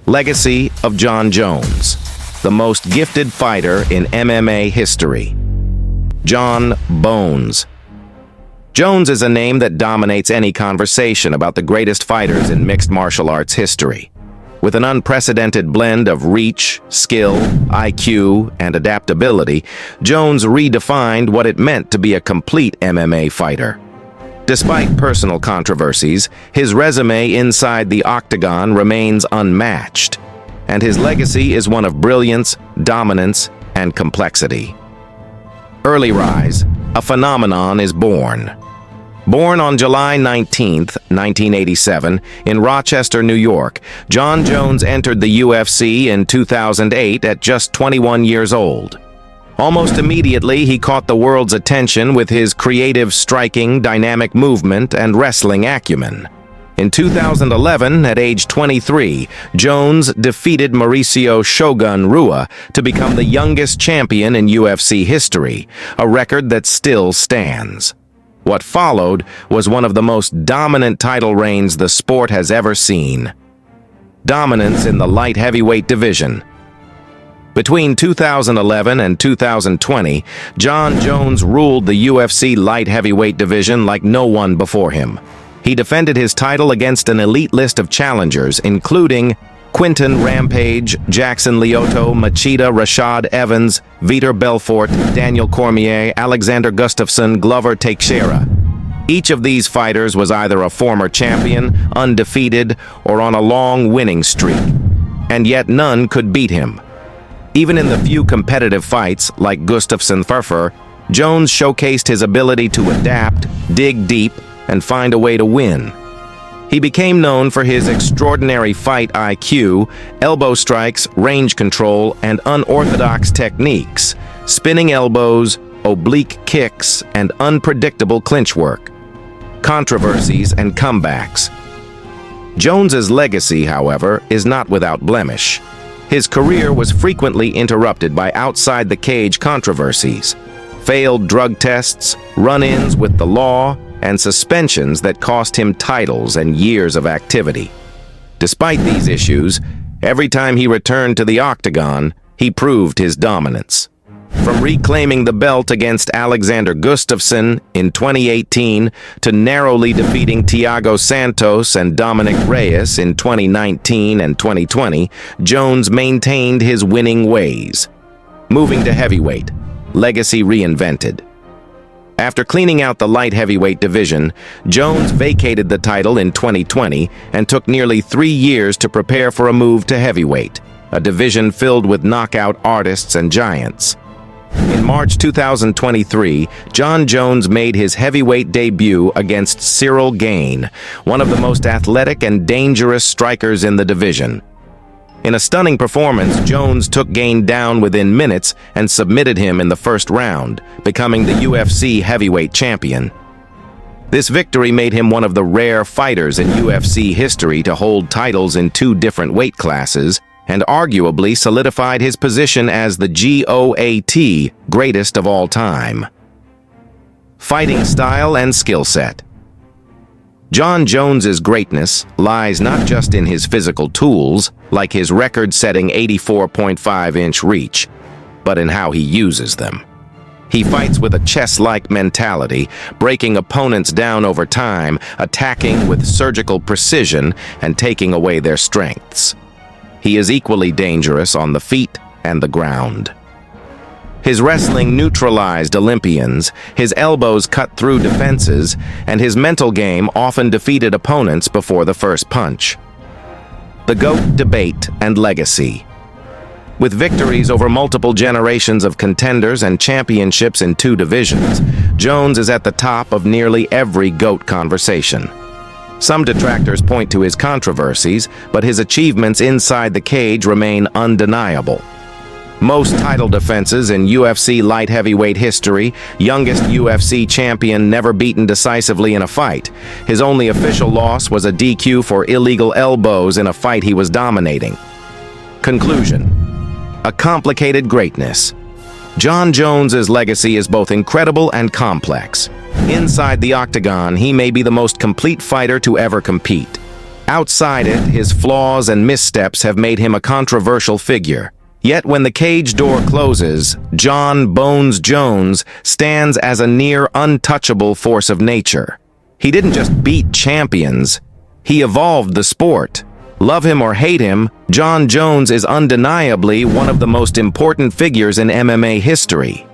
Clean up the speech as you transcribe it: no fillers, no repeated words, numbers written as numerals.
Legacy of Jon Jones, the most gifted fighter in MMA history. Jon Bones. Jones is a name that dominates any conversation about the greatest fighters in mixed martial arts history. With an unprecedented blend of reach, skill, IQ, and adaptability, Jones redefined what it meant to be a complete MMA fighter. Despite personal controversies, his resume inside the Octagon remains unmatched, and his legacy is one of brilliance, dominance, and complexity. Early rise, a phenomenon is born. Born on July 19, 1987, in Rochester, New York, Jon Jones entered the UFC in 2008 at just 21 years old. Almost immediately, he caught the world's attention with his creative striking, dynamic movement, and wrestling acumen. In 2011, at age 23, Jones defeated Mauricio "Shogun" Rua to become the youngest champion in UFC history, a record that still stands. What followed was one of the most dominant title reigns the sport has ever seen. Dominance in the light heavyweight division. Between 2011 and 2020, Jon Jones ruled the UFC light heavyweight division like no one before him. He defended his title against an elite list of challengers, including Quinton Rampage, Jackson Lyoto, Machida, Rashad Evans, Vitor Belfort, Daniel Cormier, Alexander Gustafsson, Glover Teixeira. Each of these fighters was either a former champion, undefeated, or on a long winning streak, and yet none could beat him. Even in the few competitive fights, like Gustafsson-Furfer, Jones showcased his ability to adapt, dig deep, and find a way to win. He became known for his extraordinary fight IQ, elbow strikes, range control, and unorthodox techniques, spinning elbows, oblique kicks, and unpredictable clinch work. Controversies and comebacks. Jones's legacy, however, is not without blemish. His career was frequently interrupted by outside-the-cage controversies, failed drug tests, run-ins with the law, and suspensions that cost him titles and years of activity. Despite these issues, every time he returned to the Octagon, he proved his dominance. From reclaiming the belt against Alexander Gustafsson in 2018 to narrowly defeating Thiago Santos and Dominic Reyes in 2019 and 2020, Jones maintained his winning ways. Moving to heavyweight, legacy reinvented. After cleaning out the light heavyweight division, Jones vacated the title in 2020 and took nearly 3 years to prepare for a move to heavyweight, a division filled with knockout artists and giants. In March 2023, Jon Jones made his heavyweight debut against Cyril Gane, one of the most athletic and dangerous strikers in the division. In a stunning performance, Jones took Gane down within minutes and submitted him in the first round, becoming the UFC heavyweight champion. This victory made him one of the rare fighters in UFC history to hold titles in 2 different weight classes, and arguably solidified his position as the GOAT, greatest of all time. Fighting style and skill set. Jon Jones's greatness lies not just in his physical tools, like his record-setting 84.5-inch reach, but in how he uses them. He fights with a chess-like mentality, breaking opponents down over time, attacking with surgical precision, and taking away their strengths. He is equally dangerous on the feet and the ground. His wrestling neutralized Olympians, his elbows cut through defenses, and his mental game often defeated opponents before the first punch. The GOAT debate and legacy. With victories over multiple generations of contenders and championships in 2 divisions, Jones is at the top of nearly every GOAT conversation. Some detractors point to his controversies, but his achievements inside the cage remain undeniable. Most title defenses in UFC light heavyweight history, youngest UFC champion never beaten decisively in a fight. His only official loss was a DQ for illegal elbows in a fight he was dominating. Conclusion. A complicated greatness. Jon Jones's legacy is both incredible and complex. Inside the Octagon, he may be the most complete fighter to ever compete. Outside it, his flaws and missteps have made him a controversial figure. Yet when the cage door closes, Jon "Bones" Jones stands as a near untouchable force of nature. He didn't just beat champions, he evolved the sport. Love him or hate him, Jon Jones is undeniably one of the most important figures in MMA history.